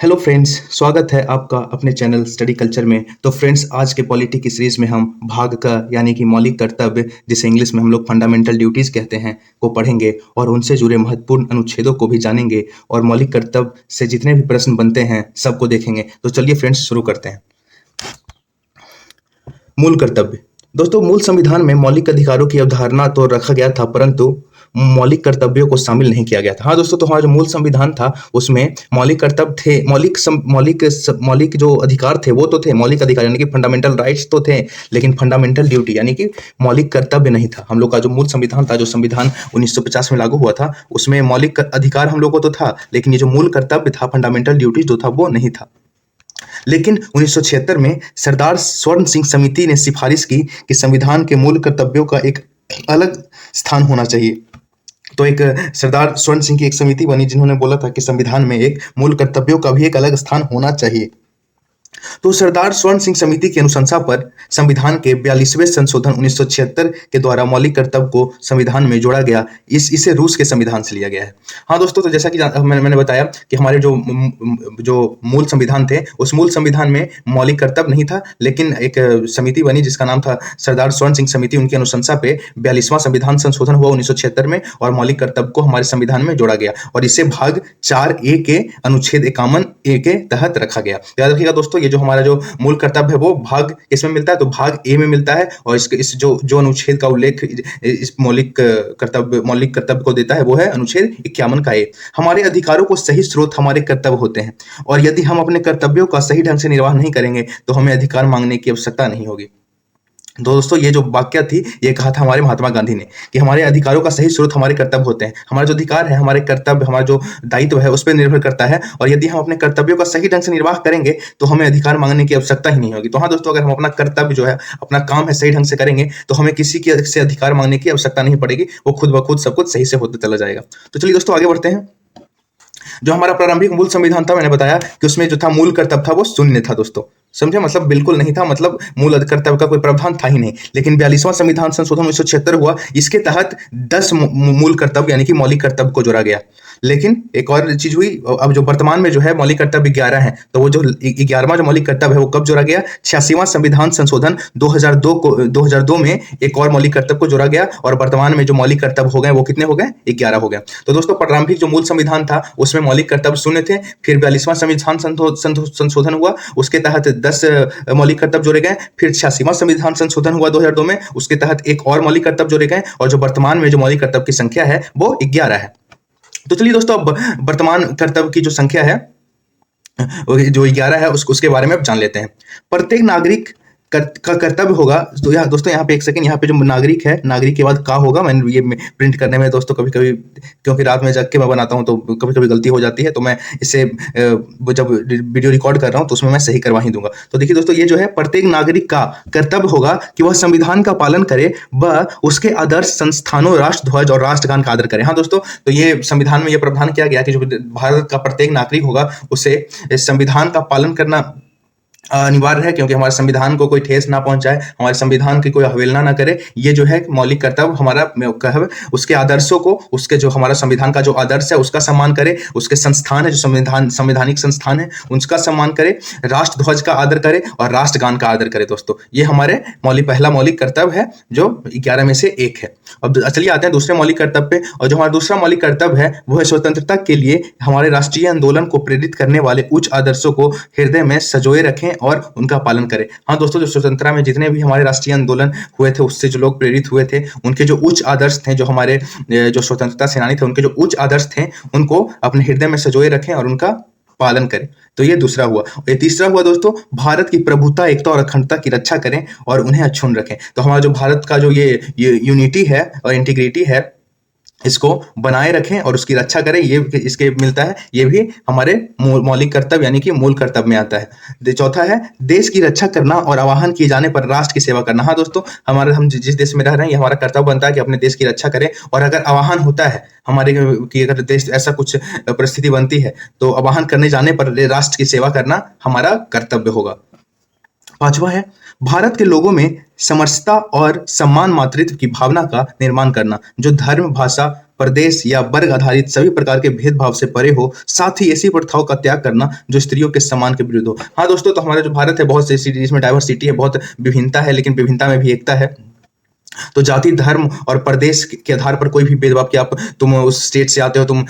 Hello friends, स्वागत है आपका अपने चैनल स्टडी कल्चर में। तो फ्रेंड्स, आज के पॉलिटी की सीरीज में हम भाग का यानी कि मौलिक कर्तव्य, जिसे इंग्लिश में हम लोग फंडामेंटल ड्यूटीज कहते हैं, को पढ़ेंगे और उनसे जुड़े महत्वपूर्ण अनुच्छेदों को भी जानेंगे और मौलिक कर्तव्य से जितने भी प्रश्न बनते हैं सबको देखेंगे। तो चलिए फ्रेंड्स, शुरू करते हैं। मूल कर्तव्य। दोस्तों, मूल संविधान में मौलिक अधिकारों की अवधारणा तो रखा गया था, परंतु मौलिक कर्तव्यों को शामिल नहीं किया गया था। हाँ दोस्तों, तो हमारा जो मूल संविधान था उसमें मौलिक कर्तव्य थे, मौलिक जो अधिकार थे वो तो थे, मौलिक अधिकार यानी कि फंडामेंटल राइट्स तो थे, लेकिन फंडामेंटल ड्यूटी यानी कि मौलिक कर्तव्य नहीं था। हम लोग का जो मूल संविधान था, जो संविधान 1950 में लागू हुआ था, उसमें मौलिक अधिकार हम लोग को तो था, लेकिन ये जो मूल कर्तव्य था, फंडामेंटल ड्यूटी जो था, वो नहीं था। लेकिन 1976 में सरदार स्वर्ण सिंह समिति ने सिफारिश की कि संविधान के मूल कर्तव्यों का एक अलग स्थान होना चाहिए। तो एक सरदार स्वर्ण सिंह की एक समिति बनी जिन्होंने बोला था कि संविधान में एक मूल कर्तव्यों का भी एक अलग स्थान होना चाहिए। तो सरदार स्वर्ण सिंह समिति की अनुशंसा पर संविधान के 42वें संशोधन 1976 के द्वारा मौलिक कर्तव्य को संविधान में जोड़ा गया। इसे रूस के संविधान से लिया गया है। हाँ दोस्तों, तो जैसा कि मैंने बताया कि हमारे जो मूल संविधान थे, उस मूल संविधान में मौलिक कर्तव्य नहीं था, लेकिन एक समिति बनी जिसका नाम था सरदार स्वर्ण सिंह समिति। उनकी अनुशंसा पे 42वां संविधान संशोधन हुआ 1976 में और मौलिक कर्तव्य को हमारे संविधान में जोड़ा गया और इसे भाग 4A के अनुच्छेद 51A के तहत रखा गया। याद रखिएगा दोस्तों, ये जो हमारा जो मूल कर्तव्य है वो भाग किसमें मिलता है, तो भाग ए में मिलता है। और इस जो अनुच्छेद का उल्लेख इस मौलिक कर्तव्य को देता है वो है अनुच्छेद 51 का ए। हमारे अधिकारों को सही स्रोत हमारे कर्तव्य होते हैं और यदि हम अपने कर्तव्यों का सही ढंग से निर्वाह नहीं करेंगे तो हमें अधिकार मांगने की आवश्यकता नहीं होगी। दोस्तों, ये जो वाक्य थी, ये कहा था हमारे महात्मा गांधी ने कि हमारे अधिकारों का सही स्रोत हमारे कर्तव्य होते हैं। हमारा जो अधिकार है, हमारे कर्तव्य, हमारा जो दायित्व है उस पर निर्भर करता है और यदि हम अपने कर्तव्यों का सही ढंग से निर्वाह करेंगे तो हमें अधिकार मांगने की आवश्यकता ही नहीं होगी। तो हाँ दोस्तों, अगर हम अपना कर्तव्य जो है, अपना काम है, सही ढंग से करेंगे तो हमें किसी के से अधिकार मांगने की आवश्यकता नहीं पड़ेगी, वो खुद ब खुद सब कुछ सही से होता चला जाएगा। तो चलिए दोस्तों, आगे बढ़ते हैं। जो हमारा प्रारंभिक मूल संविधान था, मैंने बताया कि उसमें जो था मूल कर्तव्य था वो शून्य था दोस्तों। समझे, मतलब बिल्कुल नहीं था, मतलब मूल कर्तव्य का कोई प्रावधान था ही नहीं। लेकिन 42वां संविधान संशोधन 1976 हुआ, इसके तहत 10 मूल कर्तव्य यानी कि मौलिक कर्तव्य को जोड़ा गया। लेकिन एक और चीज हुई, अब जो वर्तमान में जो है मौलिक कर्तव्य 11 है, तो वो जो 11वां जो मौलिक कर्तव्य है वो कब जोड़ा गया, 86वां संविधान संशोधन 2002 में एक और मौलिक कर्तव्य को जोड़ा गया और वर्तमान में जो मौलिक कर्तव्य हो गए वो कितने हो गए, 11 हो गए। तो दोस्तों, प्रारंभिक जो मूल संविधान था उसमें मौलिक कर्तव्य शून्य थे। फिर 42वां संविधान संशोधन हुआ, उसके तहत 10 मौलिक कर्तव्य जोड़े गए। फिर 86वां संविधान संशोधन हुआ 2002 में, उसके तहत एक और मौलिक कर्तव्य जोड़े गए और जो वर्तमान में जो मौलिक कर्तव्य की संख्या है वो 11 है। तो चलिए दोस्तों, अब वर्तमान कर्तव्य की जो संख्या है, जो 11 है, उसके बारे में अब जान लेते हैं। प्रत्येक नागरिक का कर्तव्य होगा। तो दोस्तों, यहाँ पे एक सेकंड, यहाँ पे जो नागरिक है, नागरिक के बाद का होगा। मैंने ये प्रिंट करने में दोस्तों कभी कभी, क्योंकि रात में जग के मैं बनाता हूँ तो कभी कभी गलती हो जाती है, तो मैं इसे जब वीडियो रिकॉर्ड कर रहा हूँ तो उसमें मैं सही करवा ही दूंगा। तो देखिए दोस्तों, ये जो है प्रत्येक नागरिक का कर्तव्य होगा कि वह संविधान का पालन करे, वह उसके आदर्श संस्थानों, राष्ट्रध्वज और राष्ट्रगान का आदर करे। हाँ दोस्तों, तो ये संविधान में ये प्रावधान किया गया कि जो भारत का प्रत्येक नागरिक होगा उसे संविधान का पालन करना अनिवार्य है, क्योंकि हमारे संविधान को कोई ठेस ना पहुंचाए, हमारे संविधान की कोई अवहेलना ना करे। ये जो है मौलिक कर्तव्य हमारा है, उसके आदर्शों को, उसके जो हमारा संविधान का जो आदर्श है उसका सम्मान करे, उसके संस्थान है जो संवैधानिक संस्थान है उनका सम्मान करे, राष्ट्रध्वज का आदर करे और राष्ट्रगान का आदर करे। दोस्तों, ये हमारे पहला मौलिक कर्तव्य है जो 11 में से एक है। अब चलिए आते हैं दूसरे मौलिक कर्तव्य पे। और जो हमारा दूसरा मौलिक कर्तव्य है वो है स्वतंत्रता के लिए हमारे राष्ट्रीय आंदोलन को प्रेरित करने वाले उच्च आदर्शों को हृदय में संजोए रखें और उनका पालन करें। हाँ दोस्तों, जो स्वतंत्रता में जितने भी हमारे राष्ट्रीय आंदोलन हुए थे, उससे जो लोग प्रेरित हुए थे, उनके जो उच्च आदर्श थे, जो हमारे जो स्वतंत्रता सेनानी थे, उनके जो उच्च आदर्श थे, उनको अपने हृदय में संजोए रखें और उनका पालन करें। तो ये दूसरा हुआ। ये तीसरा हुआ दोस्तों, भारत की प्रभुता, एकता और अखंडता की रक्षा करें और उन्हें अक्षुण्ण रखें। तो हमारा जो भारत का जो ये यूनिटी है और इंटीग्रिटी है, इसको बनाए रखें और उसकी रक्षा करें। ये इसके मिलता है, ये भी हमारे मौलिक कर्तव्य यानी कि मूल कर्तव्य में आता है। चौथा है देश की रक्षा करना और आह्वान किए जाने पर राष्ट्र की सेवा करना। हाँ दोस्तों, हम जिस देश में रह रहे हैं, ये हमारा कर्तव्य बनता है कि अपने देश की रक्षा करें, और अगर आह्वान होता है हमारे कि अगर देश ऐसा कुछ परिस्थिति बनती है तो आह्वान करने जाने पर राष्ट्र की सेवा करना हमारा कर्तव्य होगा। पांचवा है भारत के लोगों में समरसता और सम्मान मातृत्व की भावना का निर्माण करना, जो धर्म, भाषा, प्रदेश या वर्ग आधारित सभी प्रकार के भेदभाव से परे हो, साथ ही ऐसी प्रथाओं का त्याग करना जो स्त्रियों के सम्मान के विरुद्ध हो। हाँ दोस्तों, तो हमारा जो भारत है बहुत से इसमें डाइवर्सिटी है, बहुत विभिन्नता है, लेकिन विभिन्नता में भी एकता है। तो जाति, धर्म और प्रदेश के आधार पर कोई भी भेदभाव, कि आप तुम उस स्टेट से आते हो, तुम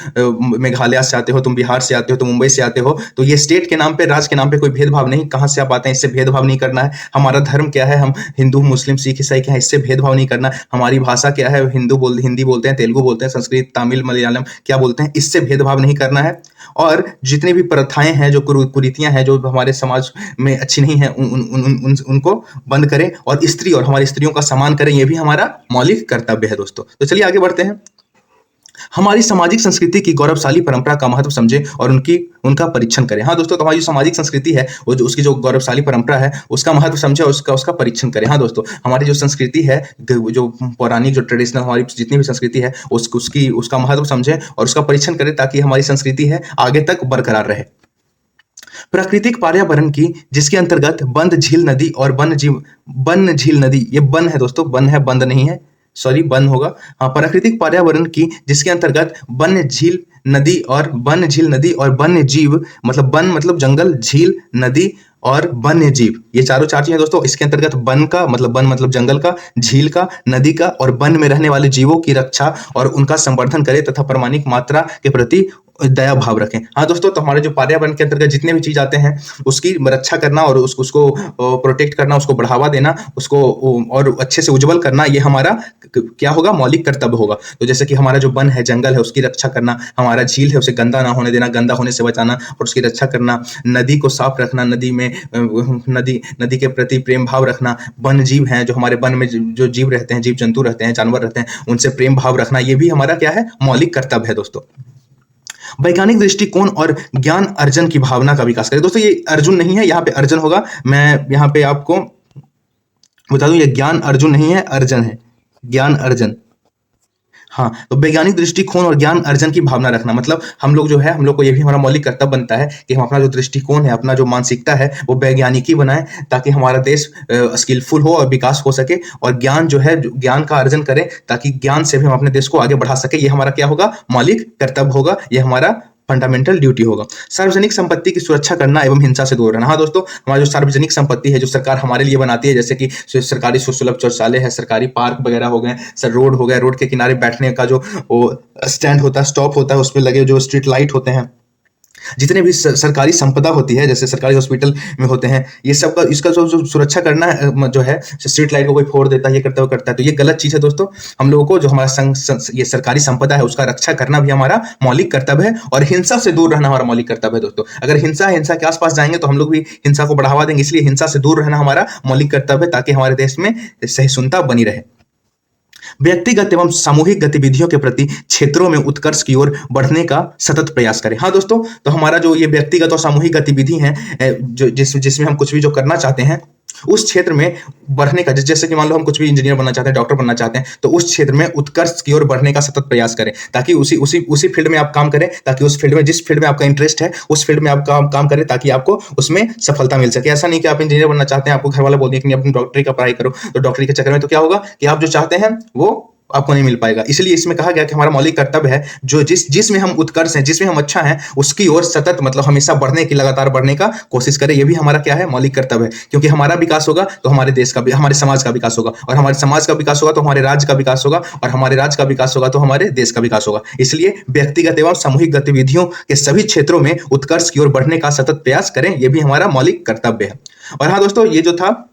मेघालय से आते हो, तुम बिहार से आते हो, तुम मुंबई से आते हो, तो ये स्टेट के नाम पे, राज्य के नाम पे कोई भेदभाव नहीं, कहाँ से आप आते हैं इससे भेदभाव नहीं करना है। हमारा धर्म क्या है, हम हिंदू, मुस्लिम, सिख, ईसाई क्या है, इससे भेदभाव नहीं करना। हमारी भाषा क्या है, हिंदी बोलते हैं, तेलुगु बोलते हैं, संस्कृत, तमिल, मलयालम क्या बोलते हैं, इससे भेदभाव नहीं करना है। और जितनी भी प्रथाएं हैं, जो कुरीतियां हैं, जो हमारे समाज में अच्छी नहीं है, उनको बंद करें और स्त्री और हमारी स्त्रियों का सम्मान करें, ये भी हमारा मौलिक कर्तव्य है दोस्तों। तो चलिए आगे बढ़ते हैं। हमारी सामाजिक संस्कृति की गौरवशाली परंपरा का महत्व समझें और उनका परीक्षण करें। हाँ दोस्तों, तो हमारी जो सामाजिक संस्कृति है, वो जो उसकी जो गौरवशाली परंपरा है, उसका महत्व समझें और उसका परीक्षण करें। हाँ दोस्तों, हमारी जो संस्कृति है, जो पौराणिक, जो ट्रेडिशनल हमारी जितनी भी संस्कृति है, उसका महत्व समझें और उसका परीक्षण करें, ताकि हमारी संस्कृति है आगे तक बरकरार रहे। प्राकृतिक पर्यावरण की, जिसके अंतर्गत बंद, झील, नदी और वन झील नदी, ये वन है दोस्तों, वन है, बंद नहीं है, सॉरी, वन होगा। हाँ, प्राकृतिक पर्यावरण की, जिसके अंतर्गत वन झील नदी और वन्य जीव, मतलब वन मतलब जंगल, झील, नदी और वन्य जीव, ये चार चीजें दोस्तों। इसके अंतर्गत वन मतलब जंगल का, झील का, नदी का और वन में रहने वाले जीवों की रक्षा और उनका संवर्धन करें तथा प्रामाणिक मात्रा के प्रति दया भाव रखें। हाँ दोस्तों, तो हमारे जो पर्यावरण के अंतर्गत जितने भी चीज आते हैं, उसकी रक्षा करना और उसको प्रोटेक्ट करना, उसको बढ़ावा देना, उसको और अच्छे से उज्जवल करना, ये हमारा क्या होगा, मौलिक कर्तव्य होगा। तो जैसे कि हमारा जो वन है, जंगल है, उसकी रक्षा करना, हमारा झील है, उसे गंदा ना होने देना, गंदा होने से बचाना और उसकी रक्षा करना, नदी को साफ रखना, नदी के प्रति प्रेम भाव रखना, वन जीव हैं, जो हमारे वन में जो जीव रहते हैं, जीव जंतु रहते हैं, जानवर रहते हैं, उनसे प्रेम भाव रखना, ये भी हमारा क्या है, मौलिक कर्तव्य है दोस्तों। वैज्ञानिक दृष्टिकोण और ज्ञान अर्जन की भावना का विकास करें। दोस्तों, ये अर्जुन नहीं है, यहाँ पे अर्जन होगा। मैं यहाँ पे आपको बता दूं, ये ज्ञान अर्जुन नहीं है, अर्जन है, ज्ञान अर्जन। हाँ, तो वैज्ञानिक दृष्टिकोण और ज्ञान अर्जन की भावना रखना, मतलब हम लोग जो है, हम लोग को ये भी हमारा मौलिक कर्तव्य बनता है कि हम अपना जो दृष्टिकोण है, अपना जो मानसिकता है, वो वैज्ञानिकी बनाएं, ताकि हमारा देश स्किलफुल हो और विकास हो सके, और ज्ञान जो है, ज्ञान का अर्जन करें, ताकि ज्ञान से भी हम अपने देश को आगे बढ़ा सके। ये हमारा क्या होगा, मौलिक कर्तव्य होगा, ये हमारा फंडामेंटल ड्यूटी होगा। सार्वजनिक संपत्ति की सुरक्षा करना एवं हिंसा से दूर रहना। हाँ दोस्तों, हमारी जो सार्वजनिक संपत्ति है, जो सरकार हमारे लिए बनाती है, जैसे कि सरकारी सुलभ शौचालय है, सरकारी पार्क वगैरह हो गए, रोड हो गया, रोड के किनारे बैठने का जो स्टैंड होता है, स्टॉप होता है, उस पर लगे जो स्ट्रीट लाइट होते हैं, जितने भी सरकारी संपदा होती है, जैसे सरकारी हॉस्पिटल में होते हैं, ये सब का, इसका जो सुरक्षा करना है, जो है, स्ट्रीट लाइट को कोई फोड़ देता है, ये करता है, तो ये गलत चीज है दोस्तों। हम लोगों को जो हमारा ये सरकारी संपदा है, उसका रक्षा करना भी हमारा मौलिक कर्तव्य है, और हिंसा से दूर रहना हमारा मौलिक कर्तव्य है दोस्तों। अगर हिंसा के आसपास जाएंगे तो हम लोग भी हिंसा को बढ़ावा देंगे, इसलिए हिंसा से दूर रहना हमारा मौलिक कर्तव्य है, ताकि हमारे देश में सहिष्णुता बनी रहे। व्यक्तिगत एवं सामूहिक गतिविधियों के प्रति क्षेत्रों में उत्कर्ष की ओर बढ़ने का सतत प्रयास करें। हाँ दोस्तों, तो हमारा जो ये व्यक्तिगत और सामूहिक गतिविधि है, जो जिसमें हम कुछ भी जो करना चाहते हैं, उस क्षेत्र में बढ़ने का, जैसे कि मान लो हम कुछ भी इंजीनियर बनना चाहते हैं, डॉक्टर बनना चाहते हैं, तो उस क्षेत्र में उत्कर्ष की ओर बढ़ने का सतत प्रयास करें, ताकि उसी फील्ड में आप काम करें, ताकि उस फील्ड में, जिस फील्ड में आपका इंटरेस्ट है, उस फील्ड में आप काम करें, ताकि आपको उसमें सफलता मिल सके। ऐसा नहीं कि आप इंजीनियर बनना चाहते हैं, आपको घर वाला बोल दिया कि अपनी डॉक्टरी का पढ़ाई करो, तो डॉक्टरी के चक्कर में तो क्या होगा कि आप जो चाहते हैं वो आपको नहीं मिल पाएगा। इसलिए इसमें कहा गया कि हमारा मौलिक कर्तव्य है, जो जिसमें हम उत्कर्ष हैं, जिसमें हम अच्छा हैं, उसकी ओर सतत, मतलब हमेशा बढ़ने की, लगातार बढ़ने का कोशिश करें। ये भी हमारा क्या है, मौलिक कर्तव्य है, क्योंकि हमारा विकास होगा तो हमारे देश का भी, हमारे समाज का विकास होगा, और हमारे समाज का विकास होगा तो हमारे राज्य का विकास होगा, और हमारे राज्य का विकास होगा तो हमारे देश का विकास होगा। इसलिए व्यक्तिगत एवं सामूहिक गतिविधियों के सभी क्षेत्रों में उत्कर्ष की ओर बढ़ने का सतत प्रयास करें, ये भी हमारा मौलिक कर्तव्य है। और हाँ दोस्तों, ये जो था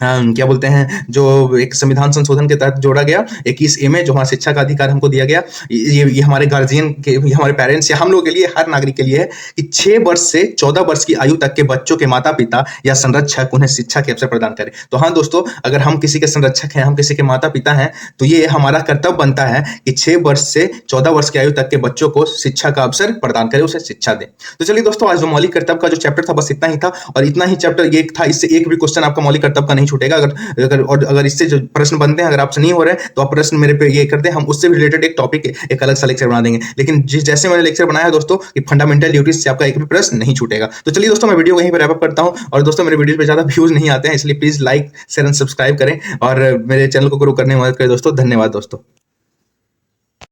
क्या बोलते हैं, जो एक संविधान संशोधन के तहत जोड़ा गया 21A में, जो हमारा शिक्षा का अधिकार हमको दिया गया, ये हमारे गार्जियन के, हमारे पेरेंट्स या हम लोगों के लिए, हर नागरिक के लिए है कि 6 वर्ष से 14 वर्ष की आयु तक के बच्चों के माता पिता या संरक्षक उन्हें शिक्षा के अवसर प्रदान करें। तो हाँ दोस्तों, अगर हम किसी के संरक्षक हैं, हम किसी के माता पिता हैं, तो ये हमारा कर्तव्य बनता है कि 6 वर्ष से 14 वर्ष की आयु तक के बच्चों को शिक्षा का अवसर प्रदान करें, उसे शिक्षा दें। तो चलिए दोस्तों, आज जो मौलिक कर्तव्य का जो चैप्टर था, बस इतना ही था, और इतना ही चैप्टर ये था, इससे एक भी क्वेश्चन आपका मौलिक कर्तव्य का नहीं छूटेगा। अगर इससे जो प्रश्न बनते हैं, अगर आपसे नहीं हो रहे हैं, तो आप प्रश्न मेरे पे ये कर दें, हम उससे भी रिलेटेड एक टॉपिक, एक अलग सा लेक्चर बना देंगे। लेकिन जैसे मैंने लेक्चर बनाया है दोस्तों, कि फंडामेंटल ड्यूटीज से आपका एक भी प्रश्न नहीं छूटेगा। तो चलिए दोस्तों, मैं वीडियो यहीं पर रैप अप करता हूं, और दोस्तों मेरे वीडियो पे ज्यादा व्यूज नहीं आते हैं, इसलिए please like, share and subscribe करें, और मेरे चैनल को ग्रो करने में मदद करें दोस्तों। धन्यवाद दोस्तों।